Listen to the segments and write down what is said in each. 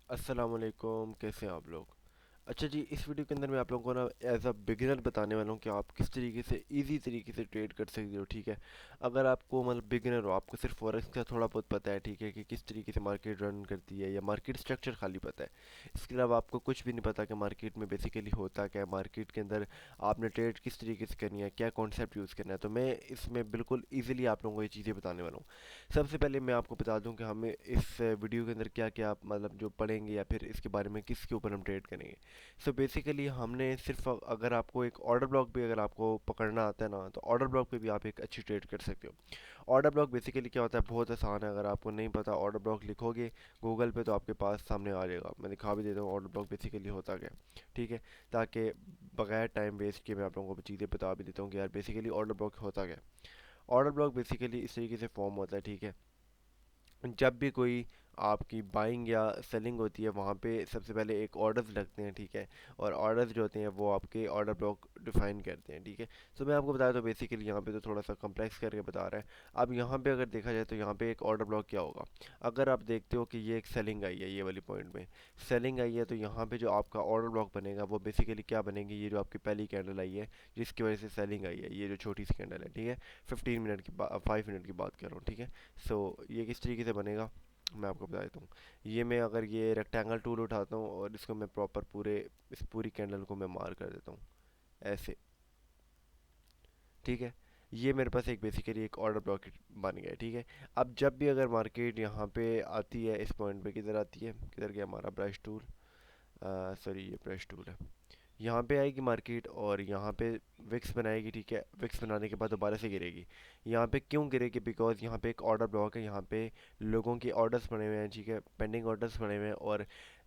अस्सलाम वालेकुम, कैसे हैं आप लोग। अच्छा जी, इस वीडियो के अंदर मैं आप लोगों को ना एज अ बिगिनर बताने वाला हूँ कि आप किस तरीके से इजी तरीके से ट्रेड कर सकते हो। ठीक है, अगर आपको मतलब बिगिनर हो, आपको सिर्फ फॉरेक्स का थोड़ा बहुत पता है, ठीक है, कि किस तरीके से मार्केट रन करती है या मार्केट स्ट्रक्चर खाली पता है, इसके अलावा आपको कुछ भी नहीं पता कि मार्केट में बेसिकली होता क्या है, मार्केट के अंदर आपने ट्रेड किस तरीके से करनी है, क्या कॉन्सेप्ट यूज़ करना है, तो मैं इसमें बिल्कुल ईजिली आप लोगों को ये चीज़ें बताने वाला हूँ। सबसे पहले मैं आपको बता दूं कि हमें इस वीडियो के अंदर क्या क्या मतलब जो पढ़ेंगे या फिर इसके बारे में किसके ऊपर हम ट्रेड करेंगे। सो बेसिकली हमने सिर्फ अगर आपको एक ऑर्डर ब्लॉक भी अगर आपको पकड़ना आता है ना, तो ऑर्डर ब्लॉक पे भी आप एक अच्छी ट्रेड कर सकते हो। ऑर्डर ब्लॉक बेसिकली क्या होता है, बहुत आसान है। अगर आपको नहीं पता, ऑर्डर ब्लॉक लिखोगे गूगल पे तो आपके पास सामने आ जाएगा। मैं दिखा भी देता हूँ ऑर्डर ब्लॉक बेसिकली होता क्या है, ठीक है, ताकि बगैर टाइम वेस्ट किए मैं आप लोगों को चीज़ें बता भी देता हूँ कि यार बेसिकली ऑर्डर ब्लॉक होता क्या है। ऑर्डर ब्लॉक बेसिकली इस तरीके से फॉर्म होता है, ठीक है। जब भी कोई आपकी बाइंग या सेलिंग होती है, वहाँ पे सबसे पहले एक ऑर्डर्स लगते हैं, ठीक है। और ऑर्डर्स जो होते हैं वो आपके ऑर्डर ब्लॉक डिफाइन करते हैं, ठीक है। तो मैं आपको बताया तो बेसिकली यहाँ पे तो थोड़ा सा कम्प्लेक्स करके बता रहा है। अब यहाँ पे अगर देखा जाए तो यहाँ पे एक ऑर्डर ब्लॉक क्या होगा। अगर आप देखते हो कि ये एक सेलिंग आई है, ये वाली पॉइंट में सेलिंग आई है, तो यहाँ पे जो आपका ऑर्डर ब्लॉक बनेगा वो बेसिकली क्या बनेगी, ये जो आपकी पहली कैंडल आई है जिसकी वजह से सेलिंग आई है, ये जो छोटी सी कैंडल है, ठीक है। 15 मिनट की 5 मिनट की बात कर रहा हूँ, ठीक है। सो ये किस तरीके से बनेगा मैं आपको बता देता हूँ। ये मैं अगर ये रेक्टेंगल टूल उठाता हूँ और इसको मैं प्रॉपर पूरे इस पूरी कैंडल को मैं मार कर देता हूँ ऐसे, ठीक है। ये मेरे पास एक बेसिकली एक ऑर्डर ब्लॉक बन गया है, ठीक है। अब जब भी अगर मार्केट यहाँ पे आती है, इस पॉइंट पे किधर आती है, किधर गया हमारा ब्रश टूल, सॉरी ये ब्रश टूल है। यहाँ पे आएगी मार्केट और यहाँ पे विक्स बनाएगी, ठीक है। विक्स बनाने के बाद दोबारा से गिरेगी। यहाँ पे क्यों गिरेगी, बिकॉज यहाँ पे एक ऑर्डर ब्लॉक है, यहाँ पे लोगों के ऑर्डर्स पड़े हुए हैं, ठीक है, पेंडिंग ऑर्डर्स पड़े हुए हैं और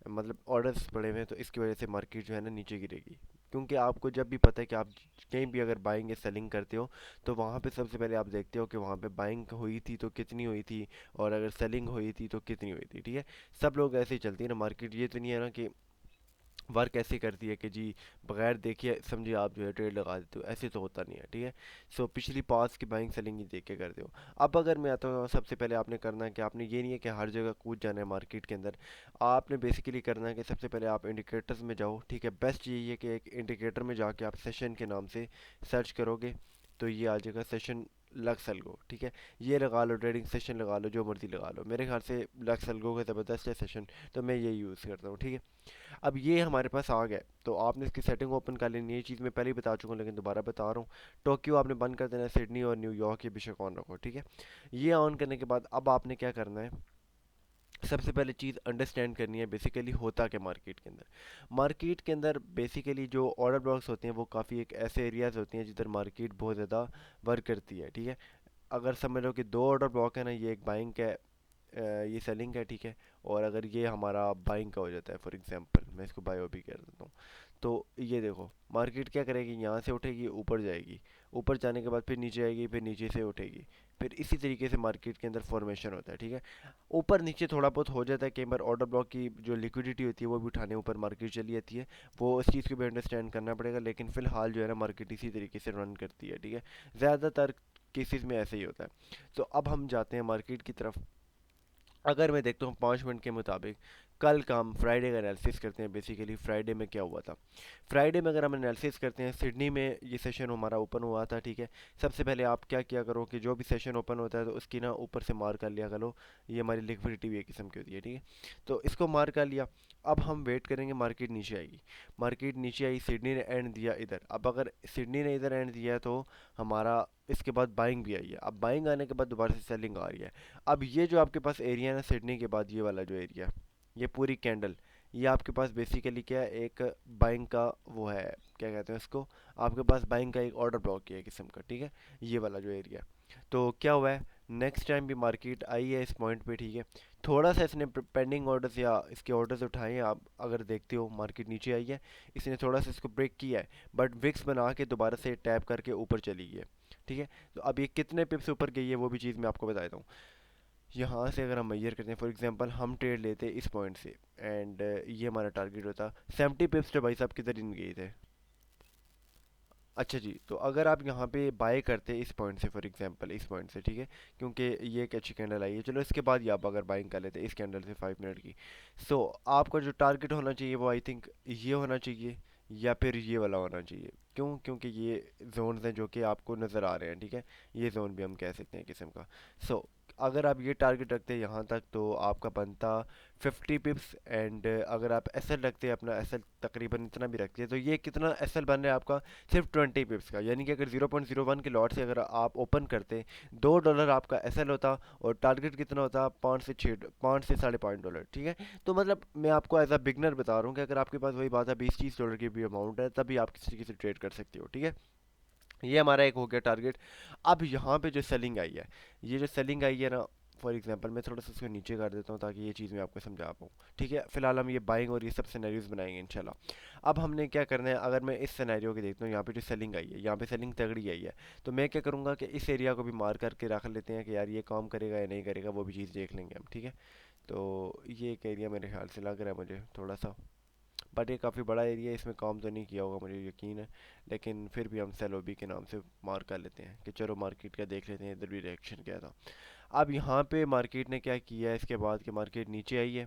मतलब ऑर्डर्स पड़े हुए हैं, तो इसकी वजह से मार्केट जो है ना नीचे गिरेगी। क्योंकि आपको जब भी पता है कि आप कहीं भी अगर बाइंग या सेलिंग करते हो, तो वहाँ पे सबसे पहले आप देखते हो कि वहाँ पे बाइंग हुई थी तो कितनी हुई थी, और अगर सेलिंग हुई थी तो कितनी हुई थी, ठीक है। सब लोग ऐसे ही चलती है ना मार्केट, ये तो नहीं है ना कि वर्क ऐसे करती है कि जी बगैर देखिए समझिए आप जो है ट्रेड लगा देते हो, ऐसे तो होता नहीं है, ठीक है। सो पिछली पास की बाइंग सेलिंग ही देख के करते हो। अब अगर मैं आता हूँ, सबसे पहले आपने करना है कि आपने ये नहीं है कि हर जगह कूद जाना है मार्केट के अंदर। आपने बेसिकली करना है कि सबसे पहले आप इंडिकेटर्स में जाओ, ठीक है। बेस्ट यही है कि एक इंडिकेटर में जाके आप सेशन के नाम से सर्च करोगे तो ये आ जाएगा सेशन लक्सलगो, ठीक है। ये लगा लो, ट्रेडिंग सेशन लगा लो, जो मर्जी लगा लो, मेरे ख्याल से लक्सलगो का ज़बरदस्त है सेशन, तो मैं ये यूज़ करता हूँ, ठीक है। अब ये हमारे पास आ गया, तो आपने इसकी सेटिंग ओपन कर लेनी है। ये चीज़ मैं पहले ही बता चुका हूँ लेकिन दोबारा बता रहा हूँ। टोक्यो आपने बंद कर देना है, सिडनी और न्यूयॉर्क ये बेशक ऑन रखो, ठीक है। ये ऑन करने के बाद अब आपने क्या करना है, सबसे पहले चीज़ अंडरस्टैंड करनी है बेसिकली होता क्या मार्केट के अंदर। मार्केट के अंदर बेसिकली जो ऑर्डर ब्लॉक्स होते हैं वो काफ़ी एक ऐसे एरियाज होते हैं जिधर मार्केट बहुत ज़्यादा वर्क करती है, ठीक है। अगर समझ लो कि दो ऑर्डर ब्लॉक है ना, ये एक बाइंग का है, ये सेलिंग है, ठीक है। और अगर ये हमारा बाइंग का हो जाता है, फॉर एग्जांपल मैं इसको बायो भी कर देता हूँ, तो ये देखो मार्केट क्या करेगी, यहाँ से उठेगी ऊपर जाएगी, ऊपर जाने के बाद फिर नीचे आएगी, फिर नीचे से उठेगी, फिर इसी तरीके से मार्केट के अंदर फॉर्मेशन होता है, ठीक है। ऊपर नीचे थोड़ा बहुत हो जाता है कई बार, ऑर्डर ब्लॉक की जो लिक्विडिटी होती है वो भी उठाने ऊपर मार्केट चली जाती है, वो उस चीज़ को भी अंडरस्टैंड करना पड़ेगा। लेकिन फिलहाल जो है ना मार्केट इसी तरीके से रन करती है, ठीक है। ज़्यादातर केसेस में ऐसे ही होता है। तो अब हम जाते हैं मार्केट की तरफ। अगर मैं देखता हूँ 5 मिनट के मुताबिक, कल का हम फ्राइडे का एनालिसिस करते हैं, बेसिकली फ्राइडे में क्या हुआ था। फ्राइडे में अगर हम एनालिसिस करते हैं, सिडनी में ये सेशन हमारा ओपन हुआ था, ठीक है। सबसे पहले आप क्या किया करो कि जो भी सेशन ओपन होता है तो उसकी ना ऊपर से मार कर लिया करो। ये हमारी लिक्विडिटी भी एक किस्म की होती है, ठीक है। तो इसको मार कर लिया। अब हम वेट करेंगे मार्केट नीचे आएगी। मार्केट नीचे आई, सिडनी ने एंड दिया इधर। अब अगर सिडनी ने इधर एंड दिया है तो हमारा इसके बाद बाइंग भी आई है। अब बाइंग आने के बाद दोबारा से सेलिंग आ रही है। अब ये जो आपके पास एरिया है ना सिडनी के बाद, ये वाला जो एरिया, ये पूरी कैंडल, ये आपके पास बेसिकली क्या है, एक बाइंग का वो है, क्या कहते हैं इसको, आपके पास बाइंग का एक ऑर्डर ब्लॉक है किस्म का, ठीक है। ये वाला जो एरिया, तो क्या हुआ है, नेक्स्ट टाइम भी मार्केट आई है इस पॉइंट पे, ठीक है। थोड़ा सा इसने पेंडिंग ऑर्डर्स या इसके ऑर्डर्स उठाए हैं, आप अगर देखते हो मार्केट नीचे आई है, इसने थोड़ा सा इसको ब्रेक किया है, बट विक्स बना के दोबारा से टैप करके ऊपर चली गई है, ठीक है। तो अब ये कितने पिप्स ऊपर गई है वो भी चीज़ मैं आपको बता देता हूँ। यहाँ से अगर हम मेजर करते हैं, फॉर एग्जांपल हम ट्रेड लेते इस पॉइंट से, एंड ये हमारा टारगेट होता 70 पिप्स, तो भाई साहब किधर इन गए थे, अच्छा जी, तो अगर आप यहाँ पे बाय करते हैं इस पॉइंट से, फॉर एग्जांपल इस पॉइंट से, ठीक है, क्योंकि ये एक अच्छी कैंडल आई है, चलो इसके बाद ही आप अगर बाइंग कर लेते हैं इस कैंडल से 5 मिनट की, सो आपका जो टारगेट होना चाहिए वो आई थिंक ये होना चाहिए या फिर ये वाला होना चाहिए। क्यों? क्योंकि ये जोन्स हैं जो कि आपको नज़र आ रहे हैं, ठीक है, ये जोन भी हम कह सकते हैं किस्म का। सो अगर आप ये टारगेट रखते हैं यहाँ तक तो आपका बनता 50 पिप्स, एंड अगर आप एस एल रखते हैं, अपना एस एल तकरीबन इतना भी रखते हैं, तो ये कितना एस एल बन रहा है आपका? सिर्फ 20 पिप्स का। यानी कि अगर 0.01 के लॉट से अगर आप ओपन करते, $2 आपका एस एल होता, और टारगेट कितना होता? 5 से 5.5 डॉलर, ठीक है। तो मतलब मैं आपको एज अ बिगनर बता रहा हूँ कि अगर आपके पास वही बात है 20-30 डॉलर की भी अमाउंट है, तभी आप किसी तरीके से ट्रेड कर सकते हो, ठीक है। ये हमारा एक हो गया टारगेट। अब यहाँ पे जो सेलिंग आई है, ये जो सेलिंग आई है ना, फॉर एग्जांपल मैं थोड़ा सा इसको नीचे कर देता हूँ ताकि ये चीज़ मैं आपको समझा पाऊँ, ठीक है। फिलहाल हम ये बाइंग और ये सब सिनेरियोज बनाएंगे इंशाल्लाह। अब हमने क्या करना है, अगर मैं इस सिनेरियो के देखता हूँ, यहाँ पे जो सेलिंग आई है, यहाँ पे सेलिंग तगड़ी आई है, तो मैं क्या करूँगा कि इस एरिया को भी मार करके रख लेते हैं कि यार ये काम करेगा या नहीं करेगा, वो भी चीज़ देख लेंगे हम, ठीक है। तो ये एक एरिया मेरे ख्याल से लग रहा है मुझे थोड़ा सा, बट ये काफ़ी बड़ा एरिया है, इसमें काम तो नहीं किया होगा मुझे यकीन है, लेकिन फिर भी हम सेलोबी के नाम से मार्क कर लेते हैं कि चलो मार्केट का देख लेते हैं इधर भी रिएक्शन क्या था। अब यहाँ पे मार्केट ने क्या किया है इसके बाद कि मार्केट नीचे आई है,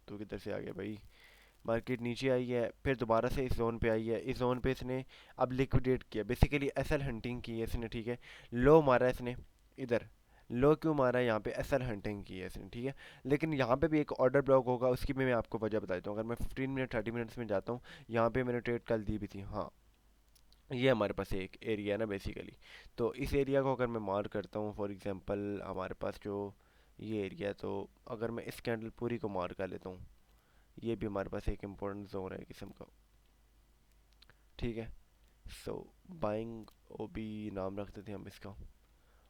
तो किधर से आ गया भाई, मार्केट नीचे आई है, फिर दोबारा से इस जोन पे आई है, इस जोन पे इसने अब लिक्विडेट किया, बेसिकली एसएल हंटिंग की है इसने, ठीक है। लो मारा है इसने इधर, लो क्यों मारा है? यहाँ पे एसएल हंटिंग की है इसने, ठीक है। लेकिन यहाँ पे भी एक ऑर्डर ब्लॉक होगा, उसकी भी मैं आपको वजह बता देता हूँ। अगर मैं 15 मिनट 30 मिनट्स में जाता हूँ, यहाँ पे मैंने ट्रेड कल दी भी थी, हाँ। ये हमारे पास एक एरिया है ना बेसिकली, तो इस एरिया को अगर मैं मार्क करता हूँ, फॉर एग्जांपल हमारे पास जो ये एरिया है, तो अगर मैं इस कैंडल पूरी को मार्क कर लेता हूँ, ये भी हमारे पास एक इम्पोर्टेंट जोन है किस्म का, ठीक है। सो बाइंग ओ बी नाम रखते थे हम इसका,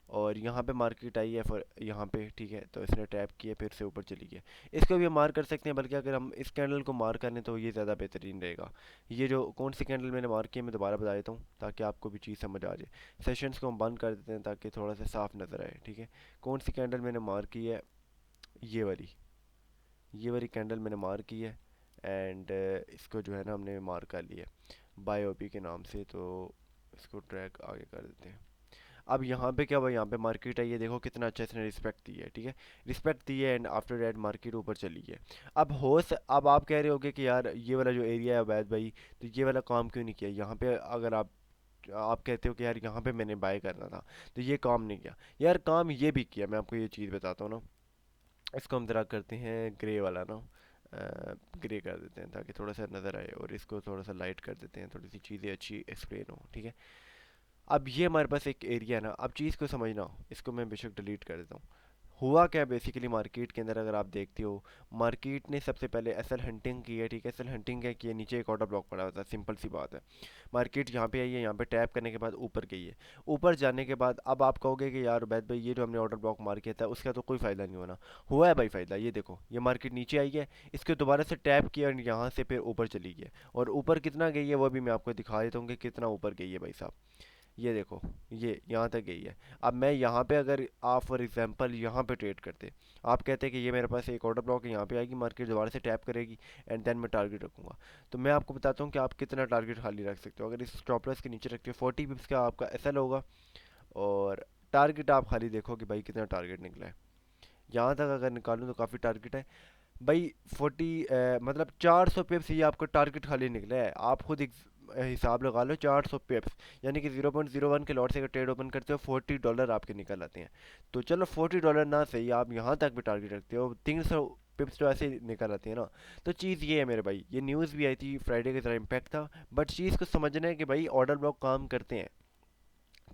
और यहाँ पे मार्केट आई है फॉर यहाँ पे, ठीक है, तो इसने टैप किया फिर से ऊपर चली गया। इसको भी हम मार कर सकते हैं, बल्कि अगर हम इस कैंडल को मार करें तो ये ज़्यादा बेहतरीन रहेगा। ये जो कौन सी कैंडल मैंने मार की है मैं दोबारा बता देता हूँ ताकि आपको भी चीज़ समझ आ जाए। सेशंस को हम बंद कर देते हैं ताकि थोड़ा सा साफ नज़र आए, ठीक है। कौन सी कैंडल मैंने मार की है? ये वाली, ये वाली कैंडल मैंने मार की है, एंड इसको जो है ना हमने मार कर लिया बायोपी के नाम से, तो इसको ट्रैक आगे कर देते हैं। अब यहाँ पे क्या हुआ, यहाँ पे मार्केट है, ये देखो कितना अच्छा इसने रिस्पेक्ट दी है, ठीक है, रिस्पेक्ट दी है, एंड आफ्टर दैट मार्केट ऊपर चली है। अब आप कह रहे होगे कि यार ये वाला जो एरिया है वैद भाई, तो ये वाला काम क्यों नहीं किया यहाँ पे? अगर आप कहते हो कि यार यहाँ पे मैंने बाय करना था, तो ये काम नहीं किया यार, काम ये भी किया। मैं आपको ये चीज़ बताता हूँ ना, इसको हम ज़रा करते हैं ग्रे वाला ना, ग्रे कर देते हैं ताकि थोड़ा सा नज़र आए, और इसको थोड़ा सा लाइट कर देते हैं, थोड़ी सी चीज़ें अच्छी एक्सप्लेन हो, ठीक है। अब ये हमारे पास एक एरिया है ना, अब चीज़ को समझना हो, इसको मैं बेशक डिलीट कर देता हूँ। हुआ क्या बेसिकली मार्केट के अंदर, अगर आप देखते हो, मार्केट ने सबसे पहले एसएल हंटिंग की है, ठीक है, एसएल हंटिंग क्या की है, नीचे एक ऑर्डर ब्लॉक पड़ा हुआ था, सिंपल सी बात है। मार्केट यहाँ पे आई है, यहाँ पे टैप करने के बाद ऊपर गई है, ऊपर जाने के बाद अब आप कहोगे कि यार उबैद भाई ये जो हमने ऑर्डर ब्लॉक मार किया था उसका तो कोई फ़ायदा नहीं होना। हुआ है भाई फ़ायदा, ये देखो ये मार्केट नीचे आई है, इसके दोबारा से टैप किया और यहाँ से फिर ऊपर चली गई है, और ऊपर कितना गई है वो भी मैं आपको दिखा देता हूँ कि कितना ऊपर गई है भाई साहब। ये देखो, ये यहाँ तक गई है। अब मैं यहाँ पे अगर आप फॉर एग्जांपल यहाँ पे ट्रेड करते, आप कहते हैं कि ये मेरे पास एक ऑर्डर ब्लॉक है, यहाँ पे आएगी मार्केट दोबारा से टैप करेगी, एंड देन मैं टारगेट रखूँगा, तो मैं आपको बताता हूँ कि आप कितना टारगेट खाली रख सकते हो। अगर इस स्टॉप लॉस के नीचे रखते हो 40 पिप्स का आपका एसएल होगा, और टारगेट आप खाली देखो कि भाई कितना टारगेट निकला है। यहाँ तक अगर निकालूँ तो काफ़ी टारगेट है भाई, 40 मतलब 400 पिप्स ये आपका टारगेट खाली निकला है। आप खुद हिसाब लगा लो, 400 पिप्स, यानी कि 0.01 के लॉट से अगर ट्रेड ओपन करते हो $40 आपके निकल आते हैं। तो चलो $40 ना सही, आप यहाँ तक भी टारगेट रखते हो, 300 पिप्स तो ऐसे ही निकल आती है ना। तो चीज़ ये है मेरे भाई, ये न्यूज़ भी आई थी फ्राइडे के ज़रा इम्पैक्ट था, बट चीज़ को समझना है कि भाई ऑर्डर ब्लॉक काम करते हैं,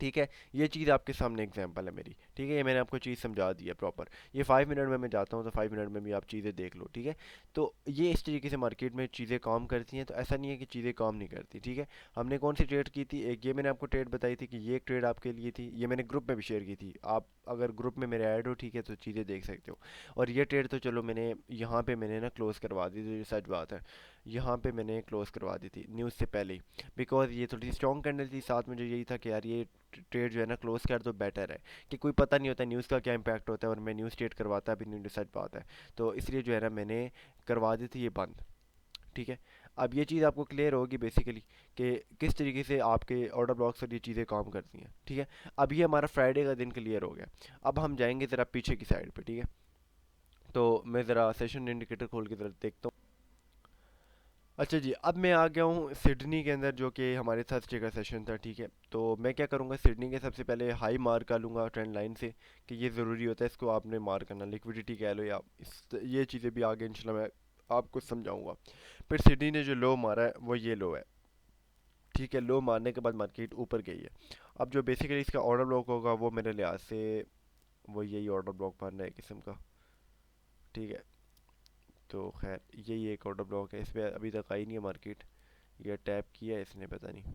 ठीक है। ये चीज़ आपके सामने एग्जांपल है मेरी, ठीक है, ये मैंने आपको चीज़ समझा दी है प्रॉपर। ये 5 मिनट में मैं जाता हूँ तो 5 मिनट में भी आप चीज़ें देख लो, ठीक है। तो ये इस तरीके से मार्केट में चीज़ें काम करती हैं, तो ऐसा नहीं है कि चीज़ें काम नहीं करती, ठीक है। हमने कौन सी ट्रेड की थी, एक ये मैंने आपको ट्रेड बताई थी कि ये एक ट्रेड आपके लिए थी, ये मैंने ग्रुप में भी शेयर की थी, आप अगर ग्रुप में मेरे ऐड हो, ठीक है, तो चीज़ें देख सकते हो। और ये ट्रेड तो चलो मैंने यहाँ पे मैंने ना क्लोज़ करवा दी थी, सच बात है, यहाँ पे मैंने क्लोज़ करवा दी थी न्यूज़ से पहले ही, बिकॉज ये थोड़ी सी स्ट्रॉन्ग कैंडल थी, साथ मुझे यही था कि यार ये ट्रेड जो है ना क्लोज कर दो बेटर है, कि कोई पता नहीं होता न्यूज़ का क्या इम्पैक्ट होता है, और मैं न्यूज़ ट्रेड करवाता भी नहीं, सच बात है। तो इसलिए जो है ना मैंने करवा दी थी ये बंद, ठीक है। अब ये चीज़ आपको क्लियर होगी बेसिकली कि किस तरीके से आपके ऑर्डर ब्लॉक्स और ये चीज़ें काम करती हैं, ठीक है। अब ये हमारा फ्राइडे का दिन क्लियर हो गया। अब हम जाएंगे ज़रा पीछे की साइड पे, ठीक है। तो मैं ज़रा सेशन इंडिकेटर खोल के ज़रा देखता हूँ। अच्छा जी, अब मैं आ गया हूँ सिडनी के अंदर, जो कि हमारे थर्सडे का सेशन था, ठीक है। तो मैं क्या करूँगा, सिडनी के सबसे पहले हाई मार कर लूँगा ट्रेंड लाइन से, कि ये ज़रूरी होता है, इसको आपने मार करना, लिक्विडिटी कह लो या ये चीज़ें भी आगे इंशाल्लाह मैं आपको समझाऊंगा। फिर सिडनी ने जो लो मारा है वो ये लो है, ठीक है। लो मारने के बाद मार्केट ऊपर गई है। अब जो बेसिकली इसका ऑर्डर ब्लॉक होगा वो मेरे लिहाज से वो यही ऑर्डर ब्लॉक मारना है किस्म का, ठीक है। तो खैर यही एक ऑर्डर ब्लॉक है, इसमें अभी तक आई नहीं है मार्केट, ये टैप किया है इसने, पता नहीं।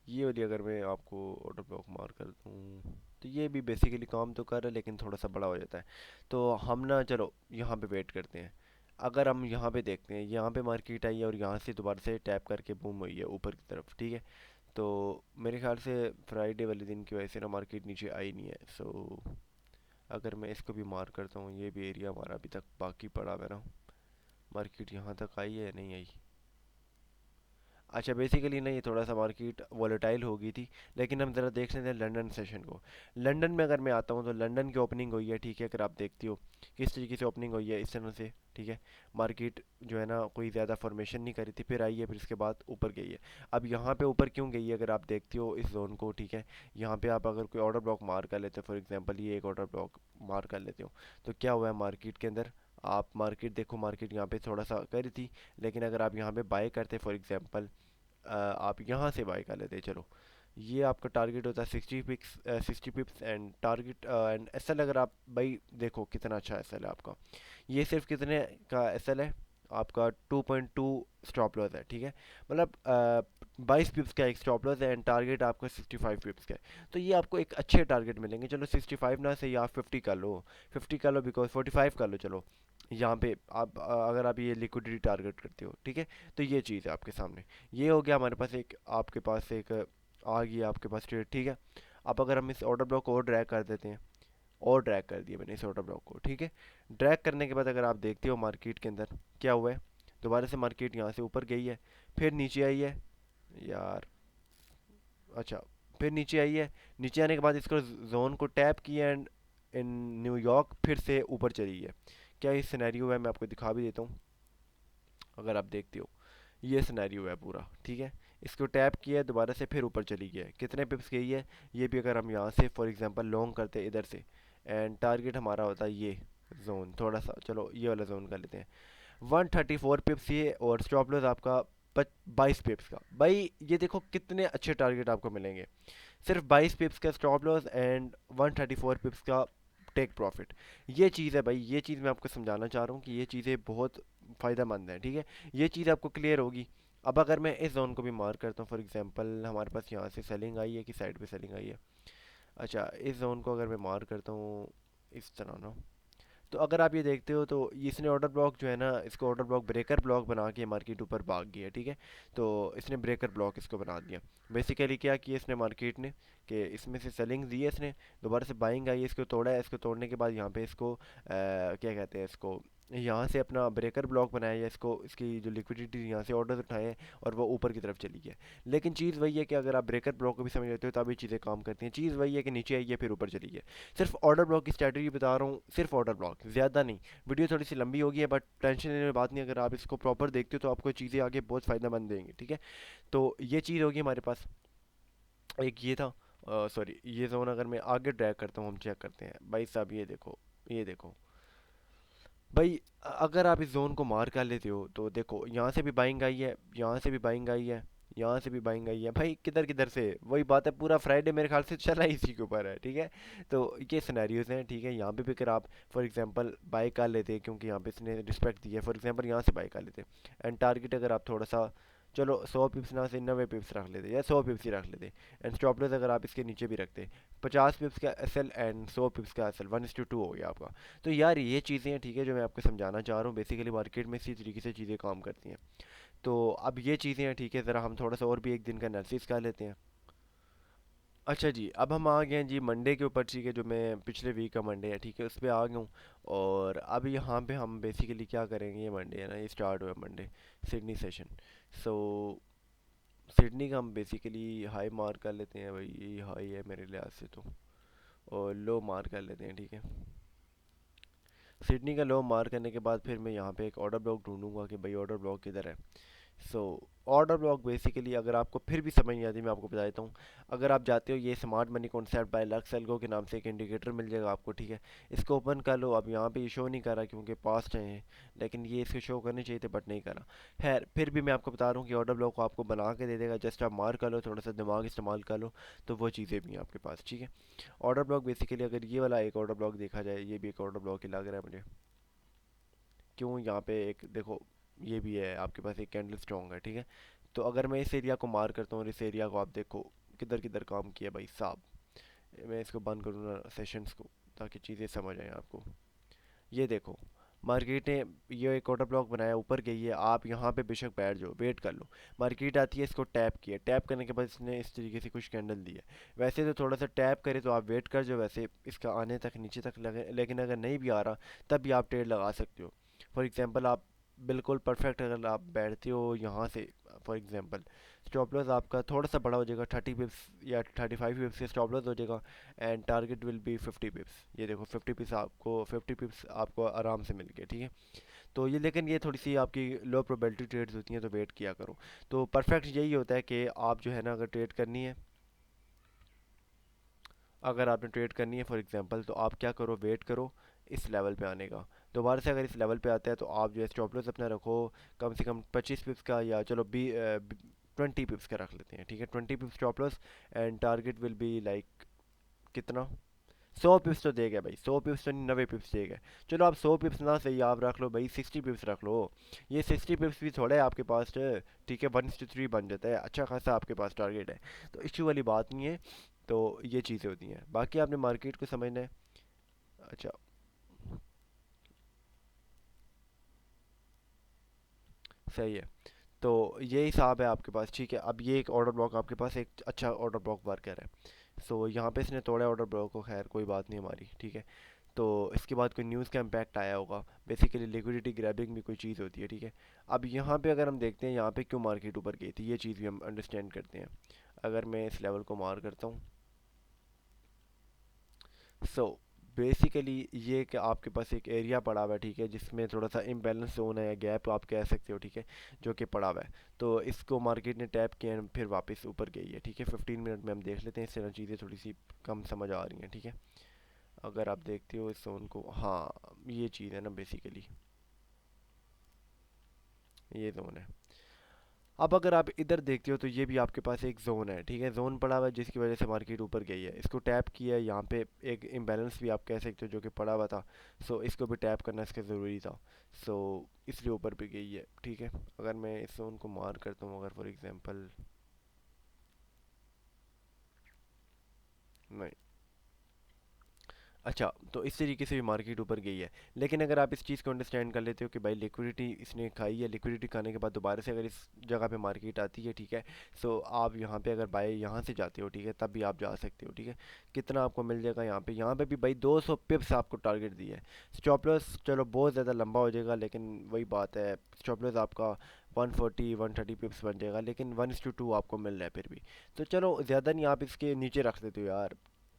ये वाली अगर मैं आपको ऑर्डर ब्लॉक मार कर दूँ तो ये भी बेसिकली काम तो कर रहा है लेकिन थोड़ा सा बड़ा हो जाता है। तो हम ना चलो यहाँ पे वेट करते हैं। अगर हम यहाँ पे देखते हैं, यहाँ पे मार्केट आई है और यहाँ से दोबारा से टैप करके बूम हुई है ऊपर की तरफ, ठीक है। तो मेरे ख्याल से फ्राइडे वाले दिन की वजह से ना मार्केट नीचे आई नहीं है। सो अगर मैं इसको भी मार करता हूँ, ये भी एरिया हमारा अभी तक बाकी पड़ा है ना, मार्केट यहाँ तक आई है या नहीं आई। अच्छा बेसिकली नहीं, थोड़ा सा मार्केट वॉलेटाइल हो गई थी। लेकिन हम ज़रा देख लेते हैं लंदन सेशन को। लंदन में अगर मैं आता हूँ तो लंदन की ओपनिंग हुई है, ठीक है। अगर आप देखती हो किस तरीके से ओपनिंग हुई है, इस तरह से, ठीक है। मार्केट जो है ना कोई ज़्यादा फॉर्मेशन नहीं करी थी, फिर आई है, फिर इसके बाद ऊपर गई है। अब यहाँ पे ऊपर क्यों गई है अगर आप देखती हो इस जोन को, ठीक है। यहाँ पे आप अगर कोई ऑर्डर ब्लॉक मार कर लेते हो, फॉर एग्जांपल ये एक ऑर्डर ब्लॉक मार कर लेते हो, तो क्या हुआ है मार्केट के अंदर। आप मार्केट देखो, मार्केट यहाँ पे थोड़ा सा करी थी, लेकिन अगर आप यहाँ पे बाय करते फॉर एग्जांपल, आप यहाँ से बाय कर लेते हैं, चलो। ये आपका टारगेट होता है 60 pips, 60 pips and target and S L. अगर आप भाई देखो कितना अच्छा एस एल है आपका, ये सिर्फ कितने का एस एल है आपका, 2.2 स्टॉप लॉस है, ठीक है। मतलब 22 पिप्स का एक स्टॉप लॉस है एंड टारगेट आपका 65 पिप्स का है। तो ये आपको एक अच्छे टारगेट मिलेंगे। चलो 65 ना सही, आप 50 कर लो, 50 कर लो, बिकॉज 45 कर लो, चलो। यहाँ पे आप अगर आप ये लिक्विडिटी टारगेट करते हो, ठीक है। तो ये चीज़ है आपके सामने। ये हो गया हमारे पास एक, आपके पास एक आ गई आपके पास ट्रेड, ठीक है। अब अगर हम इस ऑर्डर ब्लॉक को और ड्रैग कर देते हैं, और ड्रैग कर दिया मैंने इस ऑर्डर ब्लॉक को, ठीक है। ड्रैग करने के बाद अगर आप देखते हो मार्केट के अंदर क्या हुआ है, दोबारा से मार्केट यहाँ से ऊपर गई है, फिर नीचे आई है यार। अच्छा, फिर नीचे आई है, नीचे आने के बाद इसको जोन को टैप किया एंड इन न्यूयॉर्क फिर से ऊपर चली है। क्या ये सिनेरियो है, मैं आपको दिखा भी देता हूँ। अगर आप देखते हो ये सिनेरियो है पूरा, ठीक है। इसको टैप किया है, दोबारा से फिर ऊपर चली गई है, कितने पिप्स गई है। ये भी अगर हम यहाँ से फॉर एग्जांपल लॉन्ग करते हैं इधर से, एंड टारगेट हमारा होता है ये जोन, थोड़ा सा चलो ये वाला जोन कर लेते हैं, 134 पिप्स ये, और स्टॉप लॉस आपका 22 पिप्स का। भाई ये देखो कितने अच्छे टारगेट आपको मिलेंगे, सिर्फ 22 पिप्स का स्टॉप लॉस एंड 134 पिप्स का टेक प्रॉफिट। ये चीज़ है भाई, ये चीज़ मैं आपको समझाना चाह रहा हूँ कि ये चीज़ें बहुत फ़ायदेमंद हैं, ठीक है। ये चीज़ आपको क्लियर होगी। अब अगर मैं इस जोन को भी मार करता हूँ, फॉर एग्जांपल हमारे पास यहाँ से सेलिंग आई है कि साइड पे सेलिंग आई है। अच्छा, इस जोन को अगर मैं मार करता हूँ इस तरह ना, तो अगर आप ये देखते हो तो इसने ऑर्डर ब्लॉक जो है ना, इसको ऑर्डर ब्लॉक ब्रेकर ब्लॉक बना के मार्केट ऊपर भाग गया, ठीक है। तो इसने ब्रेकर ब्लॉक इसको बना दिया। बेसिकली क्या किया इसने मार्केट ने, कि इसमें से सेलिंग दी है इसने, दोबारा से बाइंग आई है, इसको तोड़ा है, इसको तोड़ने के बाद यहाँ पे इसको क्या कहते हैं इसको, यहाँ से अपना ब्रेकर ब्लॉक बनाया है, इसको इसकी जो लिक्विडिटी यहाँ से ऑर्डर उठाए हैं और वो ऊपर की तरफ चली है। लेकिन चीज़ वही है कि अगर आप ब्रेकर ब्लॉक को भी समझ लेते हो तब ये चीज़ें काम करती हैं। चीज़ वही है कि नीचे आई है फिर ऊपर चली है। सिर्फ ऑर्डर ब्लॉक की स्ट्रैटेजी बता रहा हूँ, सिर्फ ऑर्डर ब्लॉक, ज़्यादा नहीं। वीडियो थोड़ी सी लंबी होगी है बट टेंशन लेने की बात नहीं, अगर आप इसको प्रॉपर देखते हो तो आपको चीज़ें आगे बहुत फ़ायदेमंद देंगी, ठीक है। तो ये चीज़ होगी हमारे पास, एक ये था। सॉरी, ये जोन अगर मैं आगे ड्रैग करता हूँ, हम चेक करते हैं भाई साहब, ये देखो, ये देखो भाई। अगर आप इस जोन को मार कर लेते हो तो देखो यहाँ से भी बाइंग आई है, यहाँ से भी बाइंग आई है, यहाँ से भी बाइंग आई है, भाई किधर किधर से, वही बात है, पूरा फ्राइडे मेरे ख्याल से चला ही इसी के ऊपर है, ठीक है। तो ये सिनेरियोज हैं, ठीक है। यहाँ पे भी अगर आप फॉर एग्जांपल बाई कर लेते, क्योंकि यहाँ पे इसने रिस्पेक्ट दी है, फॉर एग्जांपल यहाँ से बाई कर लेते एंड टारगेट अगर आप थोड़ा सा, चलो 100 पिप्स ना से 90 पिप्स रख लेते या 100 पिप्स ही रख लेते, एंड स्टॉप लॉस अगर आप इसके नीचे भी रखते, 50 पिप्स का एस एल एंड 100 पिप्स का एस एल, 1:2 हो गया आपका। तो यार ये चीज़ें हैं, ठीक है, जो मैं आपको समझाना चाह रहा हूँ। बेसिकली मार्केट में इसी तरीके से चीज़ें काम करती हैं। तो अब ये चीज़ें हैं, ठीक है। ज़रा हम थोड़ा सा और भी एक दिन का एनालिसिस कर लेते हैं। अच्छा जी, अब हम आ गए हैं जी मंडे के ऊपर, ठीक है, जो मैं पिछले वीक का मंडे है, ठीक है, उस पे आ गया हूँ। और अब यहाँ पे हम बेसिकली क्या करेंगे, ये मंडे है ना, ये स्टार्ट हुआ मंडे, सिडनी सेशन। सो सिडनी का हम बेसिकली हाई मार्क कर लेते हैं भाई, ये हाई है मेरे लिहाज से तो, और लो मार्क कर लेते हैं, ठीक है। सिडनी का लो मार्क करने के बाद फिर मैं यहाँ पे एक ऑर्डर ब्लॉक ढूंढूंगा कि भाई ऑर्डर ब्लॉक किधर है। सो ऑर्डर ब्लॉक बेसिकली अगर आपको फिर भी समझ नहीं आती, मैं आपको बता देता हूँ। अगर आप जाते हो, ये smart money concept bye lux algo के नाम से एक इंडिकेटर मिल जाएगा आपको, ठीक है। इसको ओपन कर लो। अब यहाँ पे ये शो नहीं कर रहा क्योंकि पास्ट है, लेकिन ये इसके शो करने चाहिए थे बट नहीं करा। खैर फिर भी मैं आपको बता रहा हूँ कि ऑर्डर ब्लॉक को आपको बना के दे देगा, जस्ट आप मार कर लो, थोड़ा सा दिमाग इस्तेमाल कर लो, तो वो चीज़ें भी हैं आपके पास, ठीक है। ऑर्डर ब्लॉक बेसिकली अगर ये वाला एक ऑर्डर ब्लॉक देखा जाए, ये भी एक ऑर्डर ब्लॉक ही लग रहा है मुझे। क्यों, यहाँ पे एक देखो, ये भी है आपके पास, एक कैंडल स्ट्रॉन्ग है, ठीक है। तो अगर मैं इस एरिया को मार करता हूँ और इस एरिया को आप देखो किधर किधर काम किया भाई साहब। मैं इसको बंद करूँ ना सेशंस को, ताकि चीज़ें समझ आए आपको। ये देखो, मार्केट ने ये एक ऑर्डर ब्लॉक बनाया, ऊपर गई है, आप यहाँ पे बेशक बैठ जाओ, वेट कर लो। मार्केट आती है, इसको टैप किया, टैप करने के बाद इसने इस तरीके से कुछ कैंडल दी है। वैसे तो थोड़ा सा टैप करे तो आप वेट कर जाओ वैसे इसका आने तक, नीचे तक लगे, लेकिन अगर नहीं भी आ रहा तब भी आप ट्रेड लगा सकते हो। फॉर एग्जांपल आप बिल्कुल परफेक्ट अगर आप बैठते हो यहाँ से, फॉर एग्जांपल स्टॉप लॉस आपका थोड़ा सा बड़ा हो जाएगा, 30 पिप्स या 35 पिप्स से स्टॉप लॉस हो जाएगा, एंड टारगेट विल बी 50 पिप्स। ये देखो 50 पिप्स आपको आराम से मिल गया, ठीक है। तो ये, लेकिन ये थोड़ी सी आपकी लो प्रोबेबिलिटी ट्रेड्स होती हैं, तो वेट किया करो। तो परफेक्ट यही होता है कि आप जो है ना, अगर ट्रेड करनी है, अगर आपने ट्रेड करनी है फॉर एग्जांपल, तो आप क्या करो, वेट करो इस लेवल पे आने का। दोबारा से अगर इस लेवल पे आता है तो आप जो है स्टॉप लॉस अपना रखो कम से कम 25 पिप्स का, या चलो 20 पिप्स का रख लेते हैं, ठीक है। 20 पिप्स stop loss, and target will be like कितना, 100 पिप्स तो देगा भाई, 100 पिप्स तो नहीं, 90 पिप्स देगा। चलो आप 100 पिप्स ना सही, आप रख लो भाई 60 पिप्स रख लो। ये 60 पिप्स भी थोड़ा है आपके पास, ठीक है, 1:3 बन जाता है, अच्छा खासा आपके पास टारगेट है। तो इश्यू वाली बात नहीं है। तो ये चीज़ें होती हैं, बाकी आपने मार्केट को समझना है। अच्छा, सही है। तो ये हिसाब है आपके पास, ठीक है। अब ये एक ऑर्डर ब्लॉक आपके पास एक अच्छा ऑर्डर ब्लॉक वर्कर है। सो यहाँ पे इसने तोड़ा ऑर्डर ब्लॉक को, खैर कोई बात नहीं हमारी, ठीक है। तो इसके बाद कोई न्यूज़ का इम्पैक्ट आया होगा, बेसिकली लिक्विडिटी ग्रैबिंग भी कोई चीज़ होती है, ठीक है। अब यहाँ पे अगर हम देखते हैं यहाँ पे क्यों मार्केट ऊपर गई थी, ये चीज़ भी हम अंडरस्टैंड करते हैं। अगर मैं इस लेवल को मार करता हूँ, सो बेसिकली ये कि आपके पास एक एरिया पड़ा हुआ है, ठीक है, जिसमें थोड़ा सा इम्बैलेंस जोन है या गैप आप कह सकते हो, ठीक है, जो कि पड़ा हुआ है। तो इसको मार्केट ने टैप किया and फिर वापस ऊपर गई है, ठीक है। 15 मिनट में हम देख लेते हैं, इससे ना चीज़ें थोड़ी सी कम समझ आ रही हैं, ठीक है। अगर आप देखते हो इस जोन को, हाँ, ये चीज़ है ना बेसिकली, ये जोन है। अब अगर आप इधर देखते हो तो ये भी आपके पास एक जोन है, ठीक है, जोन पड़ा हुआ है जिसकी वजह से मार्केट ऊपर गई है। इसको टैप किया है, यहाँ पे एक इम्बैलेंस भी आप कह सकते हो जो कि पड़ा हुआ था। सो इसको भी टैप करना इसका ज़रूरी था। सो इसलिए ऊपर भी गई है, ठीक है। अगर मैं इस जोन को मार करता हूँ, अगर फॉर एग्जांपल, नहीं, अच्छा, तो इस तरीके से भी मार्केट ऊपर गई है। लेकिन अगर आप इस चीज़ को अंडरस्टैंड कर लेते हो कि भाई लिक्विडिटी इसने खाई है, लिक्विडिटी खाने के बाद दोबारा से अगर इस जगह पे मार्केट आती है, ठीक है, सो आप यहाँ पे अगर बाय यहाँ से जाते हो, ठीक है, तब भी आप जा सकते हो, ठीक है। कितना आपको मिल जाएगा यहाँ पे भी भाई 200 पिप्स आपको टारगेट दिया है। स्टॉप लॉस चलो बहुत ज़्यादा लंबा हो जाएगा, लेकिन वही बात है, स्टॉप लॉस आपका 140 130 पिप्स बन जाएगा, लेकिन 1:2 आपको मिल रहा है फिर भी। तो चलो ज़्यादा नहीं, आप इसके नीचे रख देते हो यार,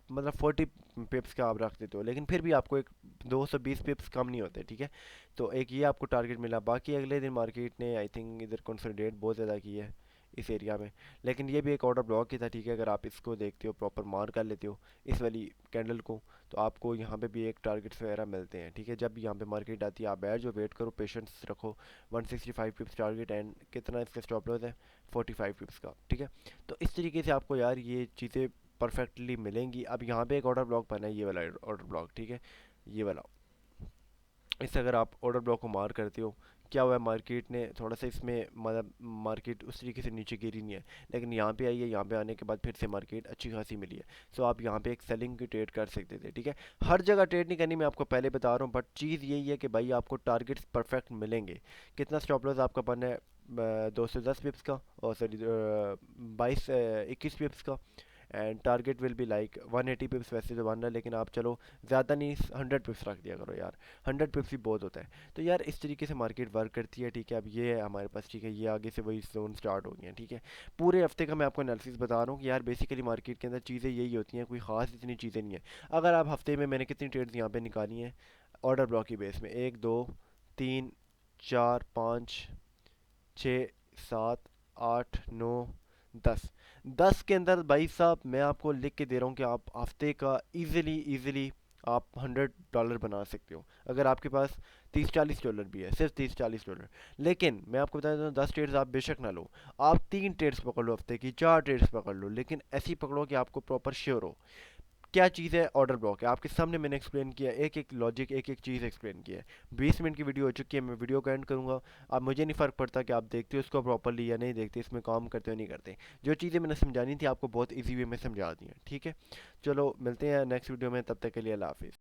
मतलब 40 पिप्स का आप रख देते हो, लेकिन फिर भी आपको एक 220 पिप्स कम नहीं होते, ठीक है। तो एक ये आपको टारगेट मिला, बाकी अगले दिन मार्केट ने आई थिंक इधर कंसोलिडेट बहुत ज़्यादा की है इस एरिया में। लेकिन ये भी एक ऑर्डर ब्लॉक ही था, ठीक है। अगर आप इसको देखते हो, प्रॉपर मार कर लेते हो इस वाली कैंडल को, तो आपको यहाँ पे भी एक टारगेट्स वगैरह मिलते हैं, ठीक है। जब भी यहाँ पे मार्केट आती है आप बैठ जो, वेट करो, पेशेंस रखो। 165 पिप्स टारगेट, एंड कितना इसका स्टॉप लॉस है, 45 पिप्स का, ठीक है। तो इस तरीके से आपको यार ये चीज़ें परफेक्टली मिलेंगी। अब यहाँ पे एक ऑर्डर ब्लॉक बना है, ये वाला ऑर्डर ब्लॉक, ठीक है, ये वाला। इससे अगर आप ऑर्डर ब्लॉक को मार करते हो, क्या हुआ है, मार्केट ने थोड़ा सा इसमें, मतलब मार्केट उस तरीके से नीचे गिरी नहीं है, लेकिन यहाँ पे आई है, यहाँ पे आने के बाद फिर से मार्केट अच्छी खासी मिली है। सो आप यहाँ पे एक सेलिंग की ट्रेड कर सकते थे, ठीक है। हर जगह ट्रेड नहीं करनी, मैं आपको पहले बता रहा हूँ, बट चीज़ यही है कि भाई आपको टारगेट्स परफेक्ट मिलेंगे। कितना स्टॉप लॉस आपका बनना है, 210 पिप्स का, और सॉरी 21 पिप्स का, and target will be like 180 पिप्स वैसे तो बन रहा है, लेकिन आप चलो ज़्यादा नहीं 100 पिप्स रख दिया करो यार, 100 पिप्स भी बहुत होता है। तो यार इस तरीके से मार्केट वर्क करती है, ठीक है। अब ये है हमारे पास, ठीक है, ये आगे से वही जोन स्टार्ट हो गई है, ठीक है। पूरे हफ्ते का मैं आपको एनालिसिस बता रहा हूँ कि यार बेसिकली मार्केट के अंदर चीज़ें यही होती हैं, कोई ख़ास इतनी चीज़ें नहीं है। अगर आप हफ्ते में, मैंने कितनी ट्रेड्स यहाँ पे निकाली हैं ऑर्डर ब्लॉक की बेस में, 1 2 3 4 5 6 7 8 9 10, 10 के अंदर भाई साहब मैं आपको लिख के दे रहा हूँ कि आप हफ्ते का इजीली इजीली आप $100 बना सकते हो, अगर आपके पास 30-40 डॉलर भी है, सिर्फ 30-40 डॉलर। लेकिन मैं आपको बता देता हूँ 10 ट्रेड्स आप बेशक ना लो, आप 3 ट्रेड्स पकड़ लो हफ्ते की, 4 ट्रेड्स पकड़ लो, लेकिन ऐसी पकड़ो कि आपको प्रॉपर श्योर हो क्या चीज़ है। ऑर्डर ब्लॉक है आपके सामने, मैंने एक्सप्लेन किया, एक एक लॉजिक, एक एक चीज़ एक्सप्लेन किया है। 20 मिनट की वीडियो हो चुकी है, मैं वीडियो को एंड करूँगा। अब मुझे नहीं फ़र्क पड़ता कि आप देखते हो इसको प्रॉपरली या नहीं देखते, इसमें काम करते हो नहीं करते। जो चीज़ें मैंने समझानी थी आपको बहुत ईजी वे में समझा दी हैं, ठीक है। चलो मिलते हैं नेक्स्ट वीडियो में, तब तक के लिए अल्लाह हाफिज़।